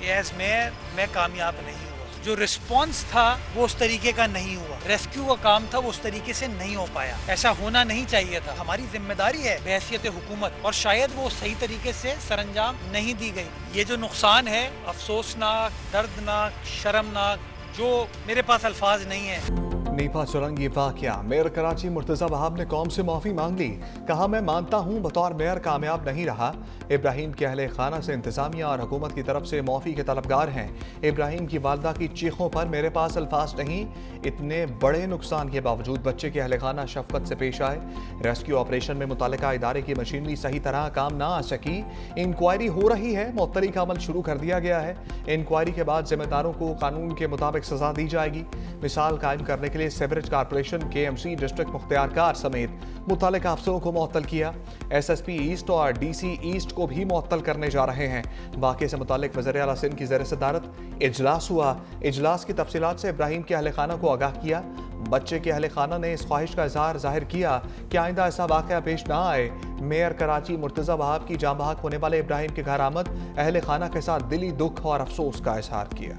कि as mayor मैं कामयाब नहीं हुआ। जो रिस्पॉन्स था वो उस तरीके का नहीं हुआ, रेस्क्यू का काम था वो उस तरीके से नहीं हो पाया। ऐसा होना नहीं चाहिए था। हमारी जिम्मेदारी है बहैसियत हुकूमत, और शायद वो सही तरीके से सरंजाम नहीं दी गई। ये जो नुकसान है अफसोसनाक, दर्दनाक, शर्मनाक, जो मेरे पास अल्फाज नहीं है। नीपा चुरंगी वाकया। मेयर कराची मुर्तजा वहाब ने कौम से माफी मांग ली। कहा, मैं मानता हूं बतौर मेयर कामयाब नहीं रहा। इब्राहिम के अहले खाना से इंतजामिया और हुकूमत की तरफ से माफी के तलबगार हैं। इब्राहिम की वालदा की चीखों पर मेरे पास अल्फाज नहीं। इतने बड़े नुकसान के बावजूद बच्चे के अहले खाना शफकत से पेश आए। रेस्क्यू ऑपरेशन में मुतल्लिका इदारे की मशीनरी सही तरह काम ना आ सकी। इंक्वायरी हो रही है, मुअत्तली का अमल शुरू कर दिया गया है। इंक्वायरी के बाद जिम्मेदारों को कानून के मुताबिक सजा दी जाएगी। मिसाल कायम करने के लिए सेवरेज कारपोरेशन, KMC, डिस्ट्रिक्ट मुख्तियारकार समेत मुतल्लिका अफसरों को मुअत्तल किया। SSP ईस्ट और DC ईस्ट को भी मुअत्तल करने जा रहे हैं। वाक़े से मुताल्लिक वज़ीर आला सिंध की ज़ेर सदारत इजलास हुआ। इजलास की तफसीलात से इब्राहिम के अहले खाना को आगाह किया। बच्चे के अहले खाना ने इस ख्वाहिश का इजहार जाहिर किया कि आइंदा ऐसा वाक़या पेश ना आए। मेयर कराची मुर्तज़ा वहाब की जाँ बहक होने वाले इब्राहिम के घर आमद अहले खाना के साथ दिली दुख और अफसोस का इजहार किया।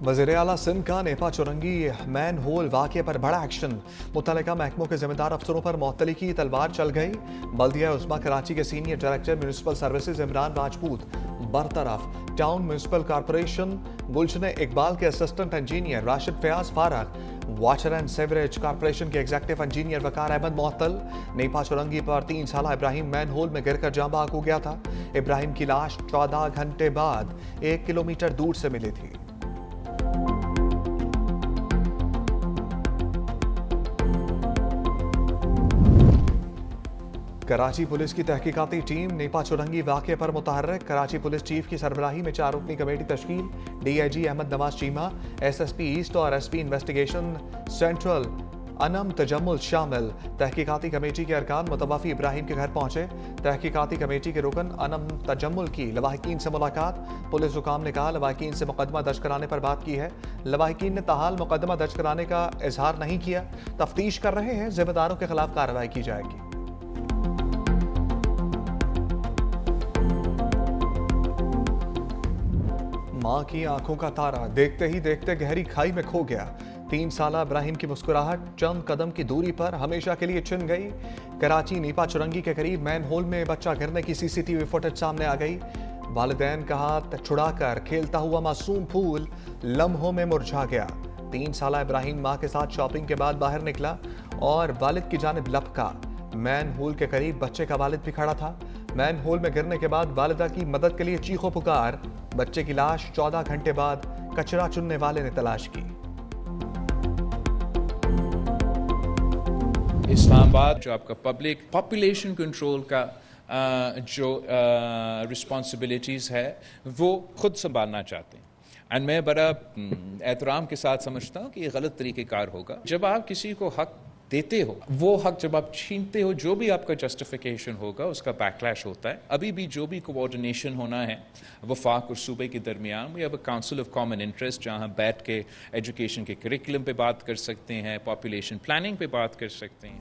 वज़ीर आला सिंध का नेपा चुरंगी मैन होल वाक़े पर बड़ा एक्शन। मुतल्लिका महकमों के जिम्मेदार अफसरों पर मुअत्तली की तलवार चल गई। बल्दिया उस्मा कराची के senior director municipal services Imran Rajput बरतरफ। Town municipal corporation Gulshan Iqbal के असिस्टेंट इंजीनियर राशिद फयाज फारग। वाटर एंड सेवरेज कॉरपोरेशन के एग्जीक्यूटिव इंजीनियर वकार अहमद मुअत्तल। नेपा चुरंगी पर 3 साल इब्राहिम मैन होल में गिरकर जाँ बहक हो गया था। इब्राहिम की लाश 14 घंटे बाद 1 किलोमीटर दूर से मिली थी। कराची पुलिस की तहकीकाती टीम नेपा चुरंगी वाक़े पर मुतहर्रिक। कराची पुलिस चीफ की सरबराही में 4 रुकनी कमेटी तश्कील। DIG Ahmad Nawaz Cheema, SSP east और SP investigation central Anam Tajammul शामिल। तहकीकाती कमेटी के अरकान मुतवफ़ी इब्राहिम के घर पहुंचे। तहकीकाती कमेटी के रुकन अनम तजम्मुल की लवाहिकीन से मुलाकात। पुलिस हुकाम ने कहा लवाहिकीन से मुकदमा दर्ज कराने पर बात की है। लवाहिकीन ने ताहाल मुकदमा दर्ज कराने का इजहार नहीं किया। तफ्तीश कर रहे हैं, जिम्मेदारों के खिलाफ कार्रवाई की जाएगी। माँ की आंखों का तारा देखते ही देखते गहरी खाई में खो गया। 3 साला इब्राहिम की मुस्कुराहट चंद कदम की दूरी पर हमेशा के लिए छिन गई। कराची नीपा चुरंगी के करीब मैन होल में बच्चा गिरने की CCTV फुटेज सामने आ गई। वालिदैन का हाथ छुड़ाकर खेलता हुआ मासूम फूल लम्हों में मुरझा गया। 3 साला इब्राहिम माँ के साथ शॉपिंग के बाद बाहर निकला और वालिद की जानिब लपका। मैन होल के करीब बच्चे का वालिद भी खड़ा था। मैन होल में गिरने के बाद वालिदा की मदद के लिए चीखो पुकार। बच्चे की लाश 14 घंटे बाद कचरा चुनने वाले ने तलाश की। इस्लामाबाद जो आपका पब्लिक पॉपुलेशन कंट्रोल का जो रिस्पॉन्सिबिलिटीज़ है वो खुद संभालना चाहते हैं। एंड मैं बड़ा एहतराम के साथ समझता हूँ कि ये गलत तरीक़ेकार होगा। जब आप किसी को हक देते हो, वो हक जब आप छीनते हो, जो भी आपका जस्टिफिकेशन होगा उसका बैकलैश होता है। अभी भी जो भी कोऑर्डिनेशन होना है वफाक और सूबे के दरमियान, we have a council of common interest जहाँ बैठ के एजुकेशन के करिकुलम पे बात कर सकते हैं, पॉपुलेशन प्लानिंग पे बात कर सकते हैं।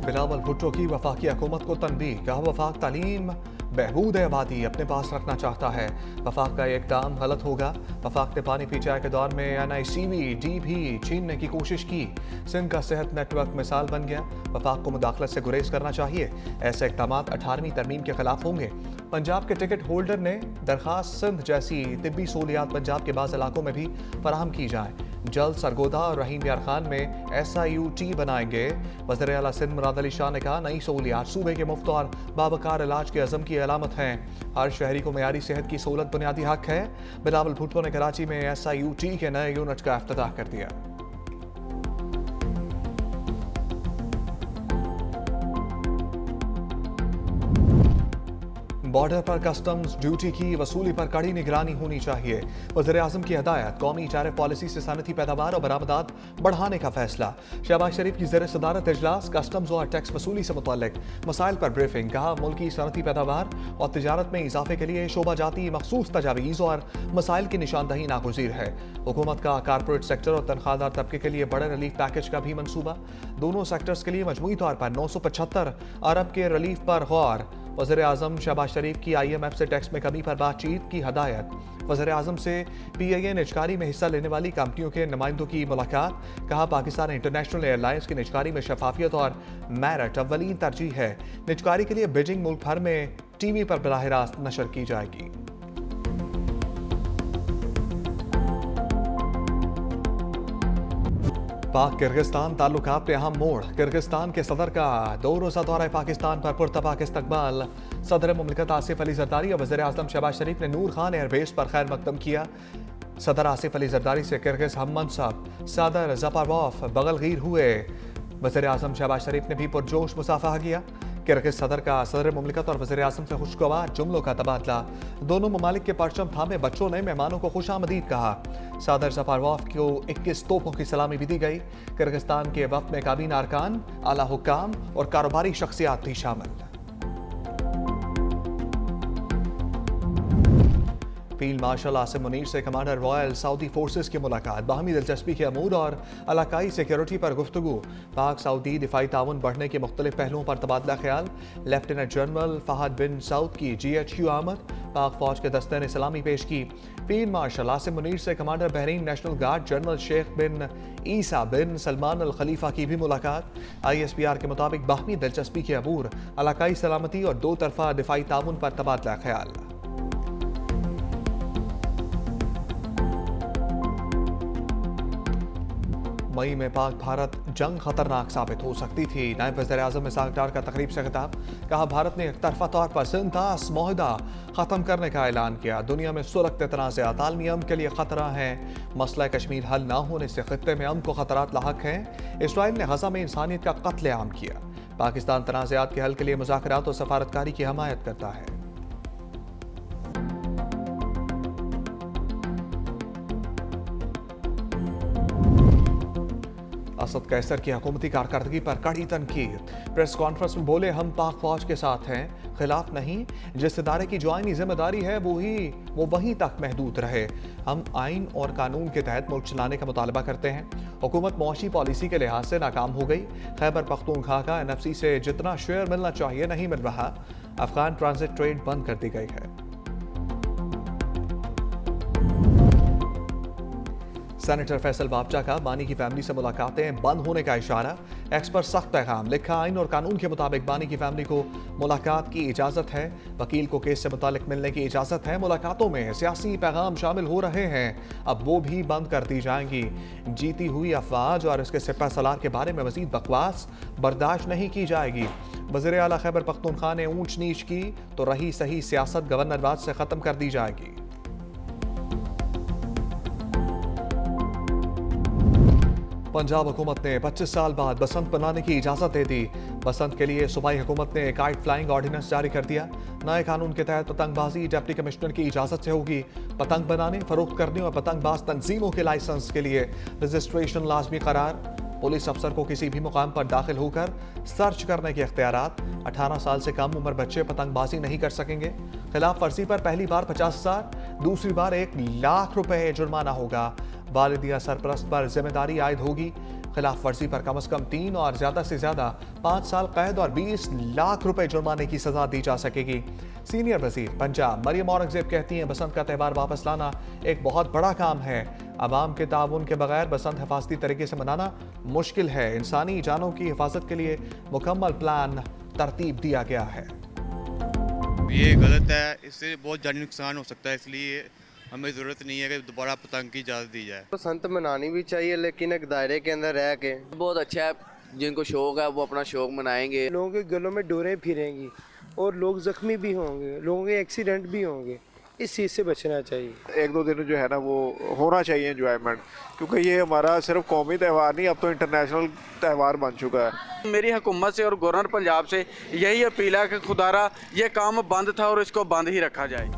बिलावल भुट्टो की वफाकी हुकूमत को तनबीह। कहा, वफाक तालीम बहबूद आबादी अपने पास रखना चाहता है। वफाक का इक़दाम गलत होगा। वफाक ने पानी पी चाय के दौर में NICVD भी छीनने की कोशिश की। सिंध का सेहत नेटवर्क मिसाल बन गया। वफाक को मुदाखलत से गुरेज करना चाहिए। ऐसे इक़दाम 18वीं तरमीम के खिलाफ होंगे। पंजाब के टिकट होल्डर ने दरख्वास्त सिंध जैसी तिब्बी सहूलियात पंजाब के बाज़ इलाकों में भी फराहम की जाएँ। जल्द सरगोदा और रहीम यार खान में SIUT बनाएंगे। वज़ीर आला सिंध मुराद अली शाह ने कहा, नई सहूलियात सूबे के मुफ्त और बावकार इलाज के अज़म की अलामत हैं। हर शहरी को मयारी सेहत की सहूलत बुनियादी हक है। बिलावल भुट्टो ने कराची में SIUT के नए यूनिट का इफ्तिताह कर दिया। बॉर्डर पर कस्टम्स ड्यूटी की वसूली पर कड़ी निगरानी होनी चाहिए। वज़ीर आज़म की हदायत। कौमी टैरिफ पॉलिसी से सनती पैदावार और बरामदात बढ़ाने का फैसला। शहबाज शरीफ की ज़ेर सदारत इजलास। कस्टम्स और टैक्स वसूली से मुतल्लिक मसाइल पर ब्रीफिंग। कहा, मुल्की सनती पैदावार और तिजारत में इजाफे के लिए शोबा जाती मखसूस तजावीज़ और मसाइल की निशानदही नागुज़ीर है। हुकूमत का कारपोरेट सेक्टर और तनख्वाहदार तबके के लिए बड़े रिलीफ पैकेज का भी मनसूबा। दोनों सेक्टर्स के लिए मजमूई तौर पर 975 अरब के रिलीफ पर गौर। वज़ीर-ए-आज़म शहबाज शरीफ की IMF से टैक्स में कमी पर बातचीत की हदायत। वज़ीर-ए-आज़म से PIA निजकारी में हिस्सा लेने वाली कंपनियों के नुमाइंदों की मुलाकात। कहा पाकिस्तान इंटरनेशनल एयरलाइंस की निजकारी में शफाफियत और मेरिट अव्वलीन तरजीह है। निजकारी के लिए बिडिंग मुल्क भर में TV पर बराह रास्त नशर की जाएगी। पाक किर्गिस्तान ताल्लुकात पे अहम मोड़। किर्गिस्तान के सदर का 2 रोज़ा दौरा पाकिस्तान पर पुरतबाक इस्तकबाल। सदर मुमलिकत आसिफ अली जरदारी और वज़ीर-ए-आज़म शहबाज शरीफ ने नूर खान एयरबेस पर खैर मकदम किया। सदर आसिफ अली जरदारी से किर्गिज हम मनसब सदर ज़पारोफ बगलगीर हुए। वज़ीर-ए-आज़म शहबाज शरीफ ने भी पुरजोश मुसाफहा किया। किर्गिज सदर का सदर मुमलिकत और वज़ीर-ए-आज़म से खुशगवार जुमलों का तबादला। दोनों ममालिक के परचम थामे बच्चों ने मेहमानों को खुशामदीद कहा। सदर ज़पारोफ को 21 तोपों की सलामी भी दी गई। किर्गिस्तान के वफ़द में काबीना अरकान, आला हुक्काम और कारोबारी शख्सियात भी शामिल। फील्ड मार्शल आसिम मुनीर से कमांडर रॉयल सऊदी फोर्सेस की मुलाकात। बाहमी दिलचस्पी के अमूर और इलाकाई सिक्योरिटी पर गुफ्तगू। पाक सऊदी दिफाई ताउन बढ़ने के मुख्तलिफ पहलुओं पर तबादला ख्याल। लेफ्टिनेंट जनरल फहद बिन सऊद की GHQ आमद। पाक फौज के दस्ते ने सलामी पेश की। फील्ड मार्शल आसिम मुनीर से commander Bahrain national guard general Sheikh bin Isa bin Salman Al Khalifa की भी मुलाकात। ISPR के मुताबिक बाहमी दिलचस्पी के अमूर, इलाकाई सलामती और 2 तरफा दिफाई ताउन पर तबादला ख्याल। मई में पाक भारत जंग खतरनाक साबित हो सकती थी। नायब वज़ीर-ए-आज़म इसाक डार का तकरीब से खिताब। कहा भारत ने एकतरफा तौर पर सिंतास मुआहदा ख़त्म करने का ऐलान किया। दुनिया में सुलगते तनाज़ात आलमी अमन के लिए ख़तरा है। मसला कश्मीर हल ना होने से खित्ते में अमन को ख़तरात लाहक हैं। इसराइल ने गज़ा में इंसानियत का कत्लेआम किया। पाकिस्तान तनाज़ात के हल के लिए मुज़ाकरात और सफारतकारी की हमायत करता है। असद कैसर की हुकूमती कारकर्दगी पर कड़ी तनकीद। प्रेस कॉन्फ्रेंस में बोले हम पाक फौज के साथ हैं, खिलाफ नहीं। जिस इदारे की जो आईनी जिम्मेदारी है वो वहीं तक महदूद रहे। हम आइन और कानून के तहत मुल्क चलाने का मुतालबा करते हैं। हुकूमत मुआशी पॉलिसी के लिहाज से नाकाम हो गई। खैबर पख्तूनख्वा का NFC से जितना शेयर मिलना चाहिए नहीं मिल रहा। अफगान ट्रांजिट ट्रेड बंद कर दी गई है। सेनेटर फैसल बाबचा का बानी की फैमिली से मुलाकातें बंद होने का इशारा। एक्स पर सख्त पैगाम लिखा। आइन और कानून के मुताबिक बानी की फैमिली को मुलाकात की इजाज़त है। वकील को केस से मुतालिक मिलने की इजाज़त है। मुलाकातों में सियासी पैगाम शामिल हो रहे हैं, अब वो भी बंद कर दी जाएंगी। जीती हुई अफवाज और इसके सिपह सलार के बारे में मजीद बकवास बर्दाश्त नहीं की जाएगी। वज़ीर आला खैबर पख्तूनख्वा ने ऊंच नीच की तो रही सही सियासत गवर्नरवाद से ख़त्म कर दी जाएगी। पंजाब हुकूमत ने 25 साल बाद बसंत मनाने की इजाज़त दे दी। बसंत के लिए सूबाई हुकूमत ने काइट फ्लाइंग ऑर्डिनेंस जारी कर दिया। नए कानून के तहत पतंगबाजी डिप्टी कमिश्नर की इजाज़त से होगी। पतंग बनाने, फरोख्त करने और पतंगबाज तंजीमों के लाइसेंस के लिए रजिस्ट्रेशन लाजमी करार। पुलिस अफसर को किसी भी मुकाम पर दाखिल होकर सर्च करने के इख्तियारात। 18 साल से कम उम्र बच्चे पतंगबाजी नहीं कर सकेंगे। खिलाफ वर्जी पर पहली बार 50,000, दूसरी बार 1 लाख रुपए जुर्माना होगा। वालिद या सरपरस्त पर जिम्मेदारी आयद होगी। खिलाफ वर्जी पर कम से कम 3 और ज्यादा से ज्यादा 5 साल कैद और 20 लाख रुपए जुर्माने की सजा दी जा सकेगी। सीनियर वजीर पंजाब मरियम औरंगजेब कहती हैं बसंत का त्यौहार वापस लाना एक बहुत बड़ा काम है। अवाम के ताउन के बगैर बसंत हिफाजती तरीके से मनाना मुश्किल है। इंसानी जानों की हिफाजत के लिए मुकम्मल प्लान तरतीब दिया गया है। ये गलत है, इससे बहुत जानी नुकसान हो सकता है, इसलिए हमें ज़रूरत नहीं है कि दोबारा पतंग की इजाज़त दी जाए। बसंत मनानी भी चाहिए लेकिन एक दायरे के अंदर रह के। बहुत अच्छा है, जिनको शौक है वो अपना शौक मनाएंगे। लोगों के गलों में डोरें फिरेंगी और लोग जख्मी भी होंगे, लोगों के एक्सीडेंट भी होंगे। इस चीज़ से बचना चाहिए। 1-2 दिन जो है ना वो होना चाहिए एंजॉयमेंट, क्योंकि ये हमारा सिर्फ कौमी त्यौहार नहीं, अब तो इंटरनेशनल त्यौहार बन चुका है। मेरी हुकूमत से और गवर्नर पंजाब से यही अपील है कि खुदारा ये काम बंद था और इसको बंद ही रखा जाए।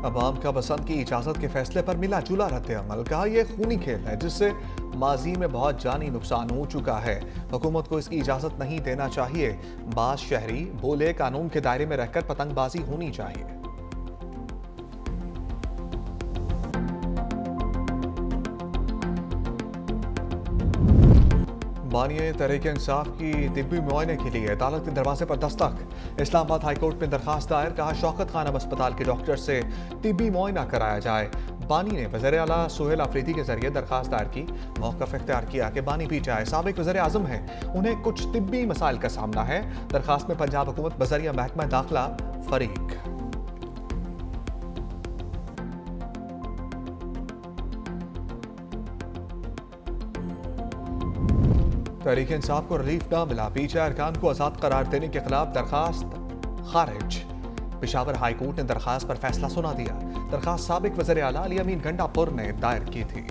अवाम का बसंत की इजाज़त के फैसले पर मिला जुला रद्द अमल। कहा यह खूनी खेल है जिससे माजी में बहुत जानी नुकसान हो चुका है। हुकूमत को इसकी इजाज़त नहीं देना चाहिए। बाज शहरी बोले कानून के दायरे में रहकर पतंगबाजी होनी चाहिए। बानिए तहरीक इंसाफ की तिब्बी मुआयने के लिए अदालत के दरवाजे पर दस्तक। इस्लामाबाद हाईकोर्ट में दरखास्त दायर, कहा शौकत खानम अस्पताल के डॉक्टर से तिब्बी मुआयना कराया जाए। बानी ने वज़ीर आला सुहेल आफरीदी के जरिए दरखास्त दायर की, मौक़िफ़ इख्तियार किया कि बानी भी चाहे साबिक वज़ीर आज़म है, उन्हें कुछ तिब्बी मसाइल का सामना है। दरखास्त में पंजाब हुकूमत बज़रिया महकमा दाखिला फरीक। तहरीक इंसाफ को रिलीफ न मिला, पीछे अरकान को आज़ाद करार देने के खिलाफ दरखास्त खारिज। पेशावर हाई कोर्ट ने दरखास्त पर फैसला सुना दिया। दरखास्त साबिक वज़ीर आला अली अमीन गंडापुर ने दायर की थी।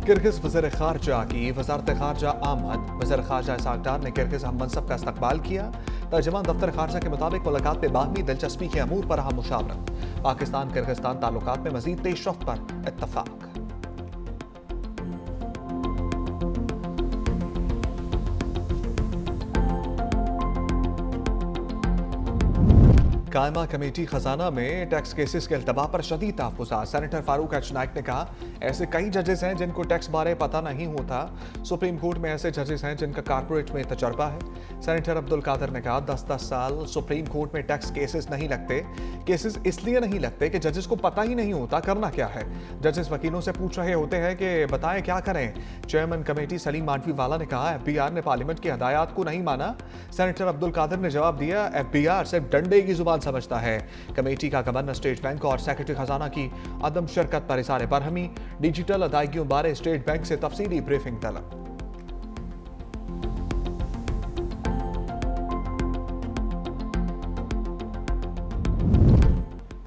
किर्गिज वज़ीर खारजा की वज़ारत खारजा आमद। वज़ीर खारजा इसाक डार ने किर्गिज हम मनसब का इस्तकबाल किया। तर्जमान दफ्तर खारजा के मुताबिक मुलाकात में बाहमी दिलचस्पी के अमूर पर अहम मुशावरत। पाकिस्तान किर्गिस्तान ताल्लुकात में मज़ीद पेशरफ्त पर इत्तफाक। कायमा कमेटी खजाना में टैक्स केसेस के अल्तबा पर शदीद तहफ़्फ़ुज़ात। सेनेटर फारूक एच नाइक ने कहा ऐसे कई जजेस हैं जिनको टैक्स बारे पता नहीं होता। सुप्रीम कोर्ट में ऐसे जजेस हैं जिनका कारपोरेट में तजर्बा है। सेनेटर अब्दुल कादिर ने कहा 10-10 साल सुप्रीम कोर्ट में टैक्स केसेस नहीं लगते। केसेस इसलिए नहीं लगते कि जजेस को पता ही नहीं होता करना क्या है। जजेस वकीलों से पूछ रहे होते हैं कि बताएं क्या करें। चेयरमैन कमेटी सलीम मांडवी वाला ने कहा FBI ने पार्लियामेंट की हदायत को नहीं माना। सेनेटर अब्दुल कादिर ने जवाब दिया FBI सिर्फ डंडे की जुबान समझता है। कमेटी का गवर्नर स्टेट बैंक और सेक्रेटरी खजाना की अदम शिरकत पर इज़हार बरहमी। डिजिटल अदायगियों बारे स्टेट बैंक से तफसीली ब्रीफिंग तलब।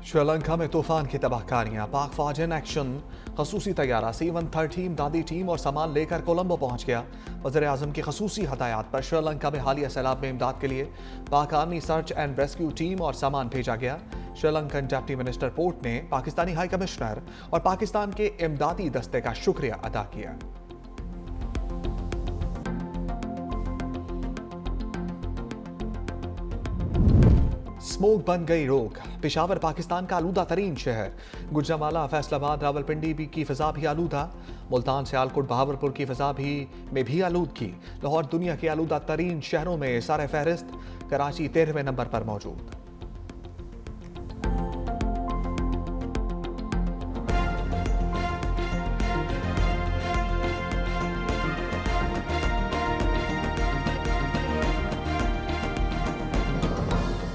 श्रीलंका में तूफान की तबाहकारियां, पाक फौज इन एक्शन। खसूसी तैयारा C-130 इमदादी टीम और सामान लेकर कोलंबो पहुंच गया। वज़ीर आज़म की खसूसी हदायत पर श्रीलंका में हालिया सैलाब में इमदाद के लिए पाक army search and rescue team और सामान भेजा गया। श्रीलंकन डिप्टी मिनिस्टर पोर्ट ने पाकिस्तानी हाई कमिश्नर और पाकिस्तान के इमदादी दस्ते का शुक्रिया अदा किया। स्मोक बन गई रोक। पेशावर पाकिस्तान का आलूदा तरीन शहर। गुजरांवाला, फैसलाबाद, रावलपिंडी की फिजा भी आलूदा। मुल्तान, सियालकोट, बहावलपुर की फिजा में भी आलूदगी। लाहौर दुनिया के आलूदा तरीन शहरों में सर फहरिस्त। कराची 13वें नंबर पर मौजूद।